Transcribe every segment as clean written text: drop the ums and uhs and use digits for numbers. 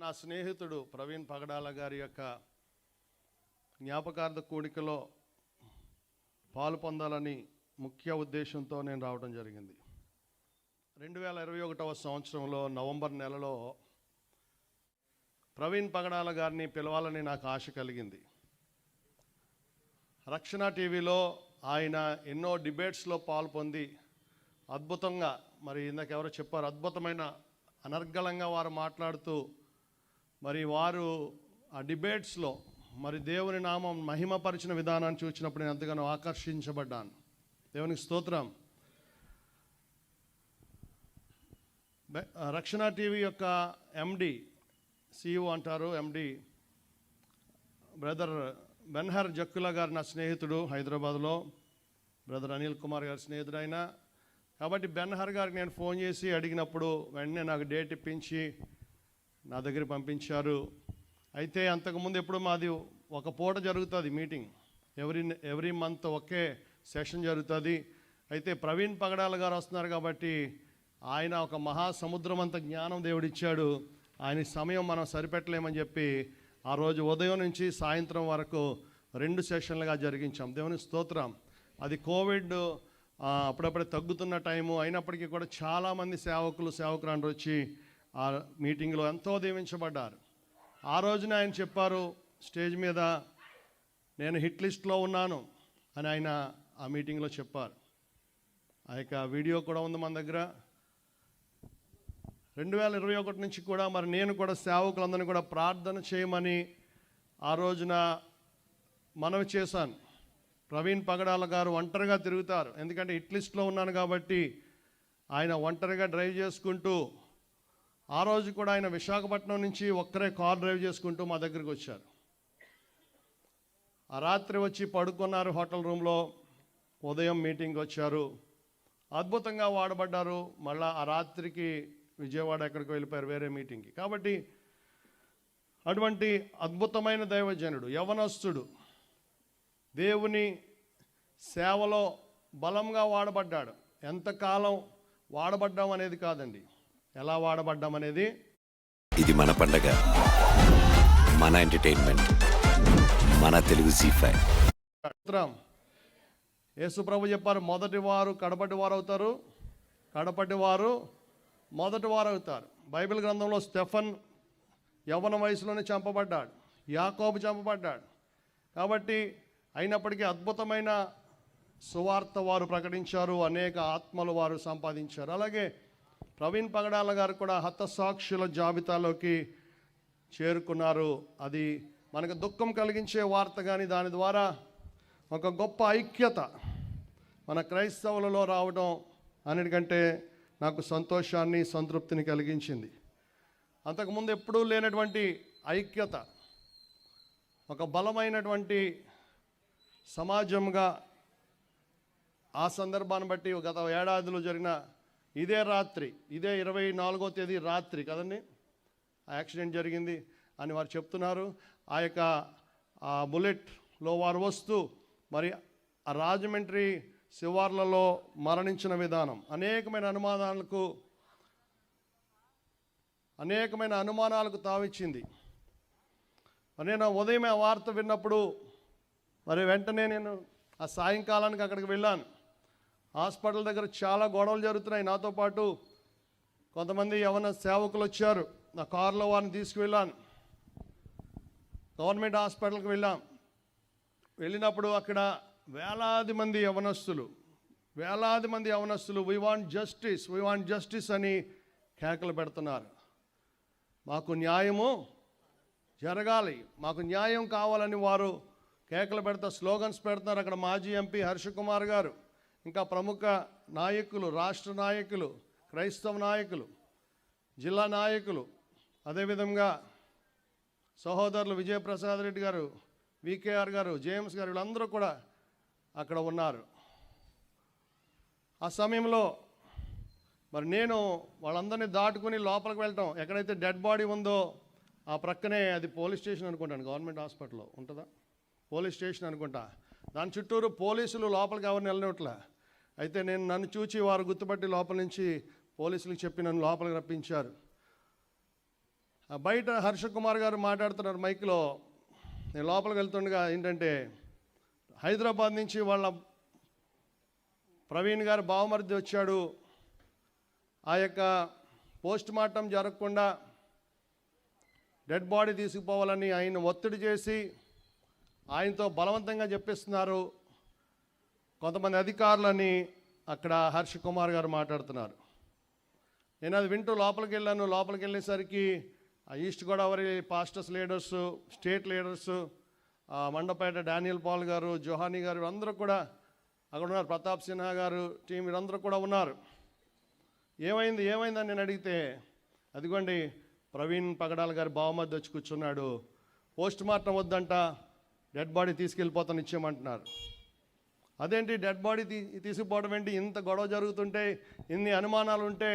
నా స్నేహితుడు ప్రవీణ్ పగడాల గారి యొక్క జ్ఞాపకార్థ కూడికలో పాలు పొందాలని ముఖ్య ఉద్దేశంతో నేను రావడం జరిగింది. 2021వ సంవత్సరంలో నవంబర్ నెలలో ప్రవీణ్ పగడాల గారిని పిలవాలని నాకు ఆశ కలిగింది. రక్షణ టీవీలో ఆయన ఎన్నో డిబేట్స్లో పాల్పొంది అద్భుతంగా, మరి ఇందాక ఎవరో చెప్పారు, అద్భుతమైన అనర్గళంగా వారు మాట్లాడుతూ మరి వారు ఆ డిబేట్స్లో మరి దేవుని నామం మహిమపరిచిన విధానాన్ని చూసినప్పుడు నేను ఎంతగానో ఆకర్షించబడ్డాను. దేవునికి స్తోత్రం. రక్షణ టీవీ యొక్క ఎండి, CEO అంటారు, ఎండి బ్రదర్ బెన్హర్ జక్కులా గారు నా స్నేహితుడు, హైదరాబాద్లో బ్రదర్ అనిల్ కుమార్ గారి స్నేహితుడు ఆయన. కాబట్టి బెన్హర్ గారికి నేను ఫోన్ చేసి అడిగినప్పుడు వెంటనే నాకు డేట్ ఇప్పించి నా దగ్గర పంపించారు. అయితే అంతకుముందు ఎప్పుడు మాది ఒక పూట జరుగుతుంది మీటింగ్, ఎవ్రీ మంత్ ఒకే సెషన్ జరుగుతుంది. అయితే ప్రవీణ్ పగడాల గారు వస్తున్నారు కాబట్టి ఆయన ఒక మహాసముద్రం అంత జ్ఞానం దేవుడిచ్చాడు. ఆయన సమయం మనం సరిపెట్టలేమని చెప్పి ఆ రోజు ఉదయం నుంచి సాయంత్రం వరకు 2 సెషన్లుగా జరిగించాం. దేవుని స్తోత్రం. అది కోవిడ్ అప్పుడప్పుడే తగ్గుతున్న టైము అయినప్పటికీ కూడా చాలామంది సేవకురాండ్రు వచ్చి ఆ మీటింగ్లో ఎంతో దీవించబడ్డారు. ఆ రోజున ఆయన చెప్పారు స్టేజ్ మీద, నేను హిట్ లిస్ట్లో ఉన్నాను అని ఆయన ఆ మీటింగ్లో చెప్పారు. ఆ యొక్క వీడియో కూడా ఉంది మన దగ్గర. 2021 నుంచి కూడా మరి నేను కూడా సేవకులందరినీ కూడా ప్రార్థన చేయమని ఆ రోజున మనవి చేశాను. ప్రవీణ్ పగడాల గారు ఒంటరిగా తిరుగుతారు, ఎందుకంటే హిట్ లిస్ట్లో ఉన్నాను కాబట్టి ఆయన ఒంటరిగా డ్రైవ్ చేసుకుంటూ, ఆ రోజు కూడా ఆయన విశాఖపట్నం నుంచి ఒక్కరే కార్ డ్రైవ్ చేసుకుంటూ మా దగ్గరికి వచ్చారు. ఆ రాత్రి వచ్చి పడుకున్నారు హోటల్ రూమ్లో, ఉదయం మీటింగ్ వచ్చారు, అద్భుతంగా వాడబడ్డారు. మళ్ళీ ఆ రాత్రికి విజయవాడ ఎక్కడికి వెళ్ళిపోయారు వేరే మీటింగ్కి. కాబట్టి అటువంటి అద్భుతమైన దైవజనుడు, యవనస్తుడు, దేవుని సేవలో బలంగా వాడబడ్డాడు. ఎంతకాలం వాడబడ్డాం అనేది కాదండి, ఎలా వాడబడ్డాం అనేది. ఇది మన పండగ, మన ఎంటర్టైన్మెంట్, మన తెలుగు ZEE5. యేసు ప్రభు చెప్పారు, మొదటి వారు కడపటి వారు అవుతారు, కడపటి వారు మొదటి వారు అవుతారు. బైబిల్ గ్రంథంలో స్టెఫన్ యవ్వన వయసులోనే చంపబడ్డాడు, యాకోబు చంపబడ్డాడు. కాబట్టి అయినప్పటికీ అద్భుతమైన సువార్త వారు ప్రకటించారు, అనేక ఆత్మలు వారు సంపాదించారు. అలాగే ప్రవీణ్ పగడాల గారు కూడా హతసాక్షుల జాబితాలోకి చేరుకున్నారు. అది మనకు దుఃఖం కలిగించే వార్త, కానీ దాని ద్వారా ఒక గొప్ప ఐక్యత మన క్రైస్తవులలో రావడం అన్నిటికంటే నాకు సంతోషాన్ని, సంతృప్తిని కలిగించింది. అంతకుముందు ఎప్పుడూ లేనటువంటి ఐక్యత, ఒక బలమైనటువంటి సమాజంగా ఆ సందర్భాన్ని బట్టి గత ఏడాదిలో జరిగిన ఇదే రాత్రి, ఇదే 24వ తేదీ రాత్రి కదండి ఆ యాక్సిడెంట్ జరిగింది అని వారు చెప్తున్నారు. ఆ యొక్క బుల్లెట్లో వారు వస్తూ మరి ఆ రాజమండ్రి శివార్లలో మరణించిన విధానం అనేకమైన అనుమానాలకు తావిచ్చింది. నేను ఉదయం ఆ వార్త విన్నప్పుడు మరి వెంటనే నేను ఆ సాయంకాలానికి అక్కడికి వెళ్ళాను. హాస్పిటల్ దగ్గర చాలా గొడవలు జరుగుతున్నాయి. నాతో పాటు కొంతమంది యవన సేవకులు వచ్చారు. నా కారులో వారిని తీసుకువెళ్ళాను. గవర్నమెంట్ హాస్పిటల్కి వెళ్ళినప్పుడు అక్కడ వేలాది మంది యవనస్తులు వీ వాంట్ జస్టిస్ అని కేకలు పెడుతున్నారు. మాకు న్యాయము జరగాలి, మాకు న్యాయం కావాలని వారు కేకలు పెడతా స్లోగన్స్ పెడుతున్నారు. అక్కడ మాజీ ఎంపీ హర్ష కుమార్ గారు, ఇంకా ప్రముఖ నాయకులు, రాష్ట్ర నాయకులు, క్రైస్తవ నాయకులు, జిల్లా నాయకులు, అదేవిధంగా సహోదరులు విజయప్రసాద్ రెడ్డి గారు, VKR గారు, జేమ్స్ గారు, వీళ్ళందరూ కూడా అక్కడ ఉన్నారు. ఆ సమయంలో మరి నేను వాళ్ళందరినీ దాటుకుని లోపలికి వెళ్ళటం, ఎక్కడైతే డెడ్ బాడీ ఉందో ఆ ప్రక్కనే, అది పోలీస్ స్టేషన్ అనుకుంటాను, గవర్నమెంట్ హాస్పిటల్లో ఉంటుందా, పోలీస్ స్టేషన్ అనుకుంటా, దాని చుట్టూరు పోలీసులు లోపలికి ఎవరిని వెళ్ళనివ్వట్లే. అయితే నన్ను చూచి వారు గుర్తుపట్టి లోపల నుంచి పోలీసులకు చెప్పి నన్ను లోపలికి రప్పించారు. బయట హర్ష కుమార్ గారు మాట్లాడుతున్నారు మైక్లో. నేను లోపలికి వెళ్తుండగా ఏంటంటే, హైదరాబాద్ నుంచి వాళ్ళ ప్రవీణ్ గారు బావమరిది వచ్చాడు, ఆ యొక్క పోస్ట్ మార్టం జరగకుండా డెడ్ బాడీ తీసుకుపోవాలని ఆయన ఒత్తిడి చేసి ఆయనతో బలవంతంగా చెప్పిస్తున్నారు కొంతమంది అధికారులని అక్కడ హర్ష కుమార్ గారు మాట్లాడుతున్నారు. నేను అది వింటూ లోపలికి వెళ్ళాను. లోపలికి వెళ్ళేసరికి east Godavari pastors leaders, state leaders, Mandapeta Daniel Paul గారు, జోహానీ గారు అందరూ కూడా అక్కడ ఉన్నారు. ప్రతాప్ సిన్హా గారు టీం వీరందరూ కూడా ఉన్నారు. ఏమైందని నేను అడిగితే, అదిగోండి ప్రవీణ్ పగడాల గారి బావమరిది వచ్చి కూర్చున్నాడు, పోస్ట్ మార్టం వద్దంట, డెడ్ బాడీ తీసుకెళ్ళిపోతాను ఇచ్చేయమంటున్నారు. అదేంటి డెడ్ బాడీ తీసుకుపోవడం ఏంటి? ఇంత గొడవ జరుగుతుంటే, ఇన్ని అనుమానాలు ఉంటే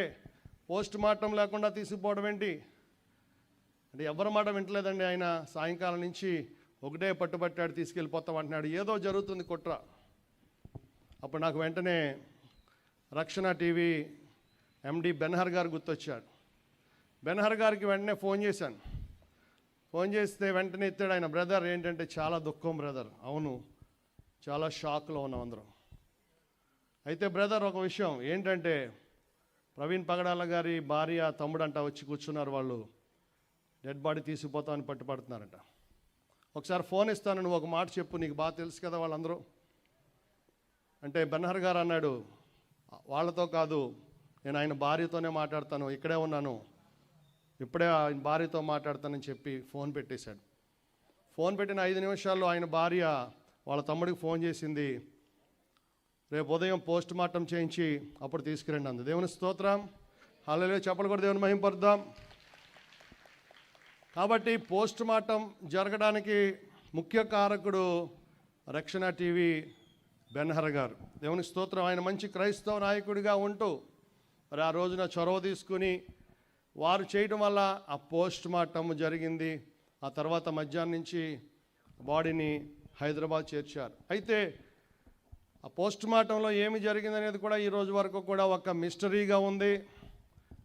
పోస్ట్ మార్టం లేకుండా తీసుకుపోవడం ఏంటి అంటే ఎవరి మాట వింటలేదండి. ఆయన సాయంకాలం నుంచి ఒకటే పట్టుబట్టాడు, తీసుకెళ్ళిపోతాం అంటున్నాడు. ఏదో జరుగుతుంది కుట్ర. అప్పుడు నాకు వెంటనే రక్షణ టీవీ ఎండి బెన్హర్ గారు గుర్తొచ్చాడు. బెన్హర్ గారికి వెంటనే ఫోన్ చేశాను. ఫోన్ చేస్తే వెంటనే ఎత్తాడు ఆయన. బ్రదర్ ఏంటంటే చాలా దుఃఖం బ్రదర్. అవును, చాలా షాక్లో ఉన్నాం అందరం. అయితే బ్రదర్ ఒక విషయం ఏంటంటే, ప్రవీణ్ పగడాల గారి భార్య తమ్ముడంట వచ్చి కూర్చున్నారు. వాళ్ళు డెడ్ బాడీ తీసుకుపోతామని పట్టుపడుతున్నారంట. ఒకసారి ఫోన్ ఇస్తాను, నువ్వు ఒక మాట చెప్పు, నీకు బాగా తెలుసు కదా వాళ్ళందరూ అంటే. బెన్హర్ గారు అన్నాడు, వాళ్ళతో కాదు, నేను ఆయన భార్యతోనే మాట్లాడతాను, ఇక్కడే ఉన్నాను, ఇప్పుడే ఆయన భార్యతో మాట్లాడతానని చెప్పి ఫోన్ పెట్టేశాడు. ఫోన్ పెట్టిన 5 నిమిషాల్లో ఆయన భార్య వాళ్ళ తమ్ముడికి ఫోన్ చేసింది, రేపు ఉదయం పోస్ట్ మార్టం చేయించి అప్పుడు తీసుకురండి అంది. దేవుని స్తోత్రం, హల్లెలూయా, చెప్పలు కూడా దేవుని మహింపరుద్దాం. కాబట్టి పోస్ట్ మార్టం జరగడానికి ముఖ్య కారకుడు రక్షణ టీవీ బెన్హర్ గారు. దేవుని స్తోత్రం. ఆయన మంచి క్రైస్తవ నాయకుడిగా ఉంటూ మరి ఆ రోజున చొరవ తీసుకుని వారు చేయడం వల్ల ఆ పోస్ట్ మార్టం జరిగింది. ఆ తర్వాత మధ్యాహ్నం నుంచి బాడీని హైదరాబాద్ చేర్చారు. అయితే ఆ పోస్ట్ మార్టంలో ఏమి జరిగిందనేది కూడా ఈ రోజు వరకు కూడా ఒక మిస్టరీగా ఉంది.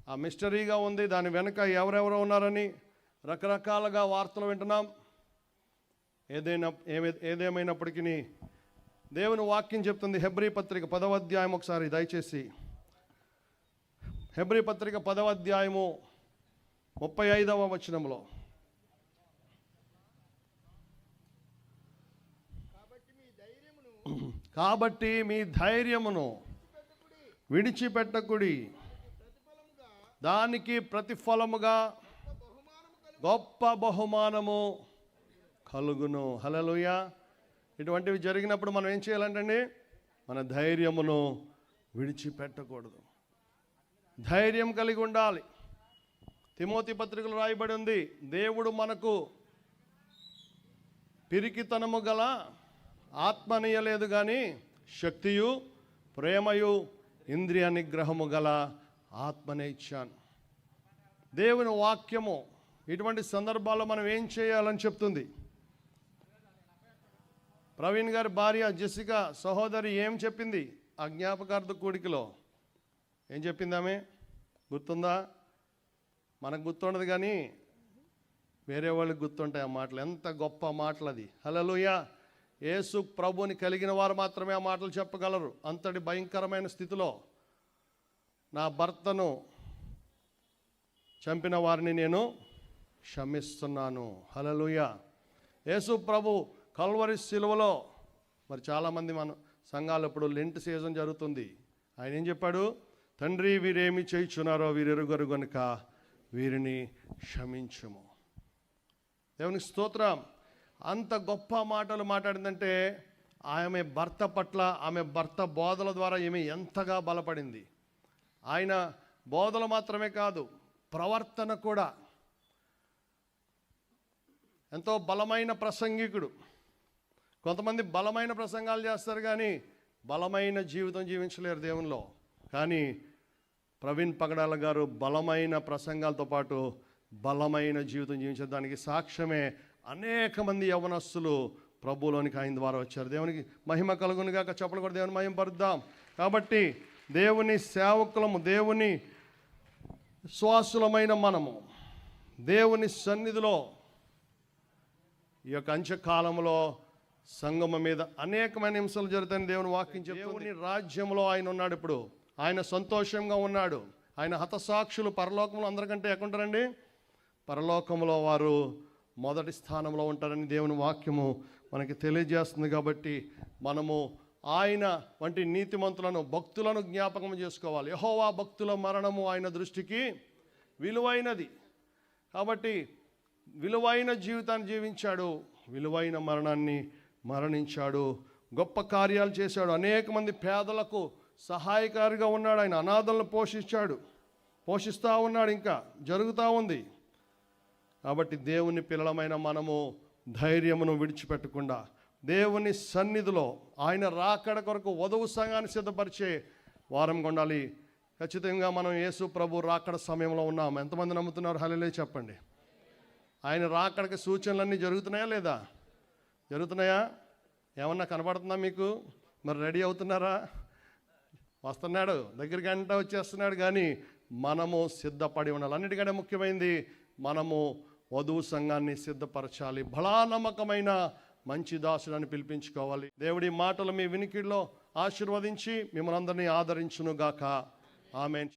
ఆ మిస్టరీగా ఉంది. దాని వెనుక ఎవరెవరో ఉన్నారని రకరకాలుగా వార్తలు వింటున్నాం. ఏదేమైనప్పటికీ దేవుని వాక్యం చెప్తుంది. హెబ్రీ పత్రిక 10వ అధ్యాయం ఒకసారి దయచేసి, హెబ్రీ పత్రిక 10వ అధ్యాయము 35వ వచనంలో, కాబట్టి మీ ధైర్యమును విడిచిపెట్టకుడి, దానికి ప్రతిఫలముగా గొప్ప బహుమానము కలుగును. హల్లెలూయా. ఇటువంటివి జరిగినప్పుడు మనం ఏం చేయాలంటే, మన ధైర్యమును విడిచిపెట్టకూడదు, ధైర్యం కలిగి ఉండాలి. తిమోతి పత్రికలో రాయబడి ఉంది, దేవుడు మనకు పిరికితనము గల ఆత్మనియలేదు కానీ శక్తియు ప్రేమయు ఇంద్రియ నిగ్రహము గల ఆత్మనే ఇచ్చాను. దేవుని వాక్యము ఇటువంటి సందర్భాల్లో మనం ఏం చేయాలని చెప్తుంది. ప్రవీణ్ గారి భార్య జెసికా సహోదరి ఏం చెప్పింది ఆ జ్ఞాపకార్థ కూడికలో? ఏం చెప్పింది ఆమె? గుర్తుందా? మనకు గుర్తుండదు కానీ వేరే వాళ్ళకి గుర్తుంటాయి ఆ మాటలు. ఎంత గొప్ప మాటలు అది. హల్లెలూయా. యేసు ప్రభుని కలిగిన వారు మాత్రమే ఆ మాటలు చెప్పగలరు. అంతటి భయంకరమైన స్థితిలో నా భర్తను చంపిన వారిని నేను క్షమిస్తున్నాను. హల్లెలూయా. యేసు ప్రభు కల్వరి సిలువలో మరి చాలామంది మన సంఘాలు ఇప్పుడు లెంట్ సీజన్ జరుగుతుంది. ఆయన ఏం చెప్పాడు? తండ్రి వీరేమి చేయుచున్నారో వీరెరుగరు గనుక వీరిని క్షమించుము. దేవుని స్తోత్రం. అంత గొప్ప మాటలు మాట్లాడిందంటే ఆమె భర్త పట్ల, ఆమె భర్త బోధల ద్వారా ఈమె ఎంతగా బలపడింది. ఆయన బోధలు మాత్రమే కాదు, ప్రవర్తన కూడా. ఎంతో బలమైన ప్రసంగికుడు. కొంతమంది బలమైన ప్రసంగాలు చేస్తారు కానీ బలమైన జీవితం జీవించలేరు దేవునిలో. కానీ ప్రవీణ్ పగడాల గారు బలమైన ప్రసంగాలతో పాటు బలమైన జీవితం జీవించడానికి సాక్ష్యమే అనేక మంది యవనస్తులు ప్రభువులోనికి ఆయన ద్వారా వచ్చారు. దేవునికి మహిమ కలుగునుగాక. చెప్పలు కూడా దేవుని మహిమ పరుద్దాం. కాబట్టి దేవుని సేవకులము, దేవుని విశ్వాసులమైన మనము దేవుని సన్నిధిలో ఈ యొక్క అంత్యకాలంలో సంగమం మీద అనేకమైన హింసలు జరుగుతాయని దేవుని వాక్యం చెప్తుంది. దేవుని రాజ్యంలో ఆయన ఉన్నాడు. ఇప్పుడు ఆయన సంతోషంగా ఉన్నాడు. ఆయన హతసాక్షులు పరలోకంలో అందరికంటే ఎక్కడుంటారండి? పరలోకంలో వారు మొదటి స్థానంలో ఉంటారని దేవుని వాక్యము మనకి తెలియజేస్తుంది. కాబట్టి మనము ఆయన వంటి నీతిమంతులను, భక్తులను జ్ఞాపకం చేసుకోవాలి. యెహోవా భక్తుల మరణము ఆయన దృష్టికి విలువైనది. కాబట్టి విలువైన జీవితాన్ని జీవించాడు, విలువైన మరణాన్ని మరణించాడు, గొప్ప కార్యాలు చేశాడు. అనేక మంది పేదలకు సహాయకారిగా ఉన్నాడు. ఆయన అనాథలను పోషిస్తూ ఉన్నాడు, ఇంకా జరుగుతూ ఉంది. కాబట్టి దేవుని పిల్లలమైన మనము ధైర్యమును విడిచిపెట్టకుండా దేవుని సన్నిధిలో ఆయన రాకడ కొరకు వధువు సంఘాన్ని సిద్ధపరిచే వారం ఉండాలి. ఖచ్చితంగా మనం యేసు ప్రభు రాకడ సమయంలో ఉన్నాం. ఎంతమంది నమ్ముతున్నారు? హల్లెలూయా చెప్పండి. ఆయన రాకడకి సూచనలన్నీ జరుగుతున్నాయా లేదా? జరుగుతున్నాయా? ఏమన్నా కనబడుతుందా మీకు? మరి రెడీ అవుతున్నారా? వస్తున్నాడు, దగ్గరికి గంట వచ్చేస్తున్నాడు. కానీ మనము సిద్ధపడి ఉండాలి. అన్నిటికంటే ముఖ్యమైనది మనము వధువు సంఘాన్ని సిద్ధపరచాలి. బలా నమ్మకమైన మంచి దాసులను పిలిపించుకోవాలి. దేవుడి మాటలు మీ వినికిడిలో ఆశీర్వదించి మిమ్మల్ని అందరినీ ఆదరించునుగాక. ఆమేన్.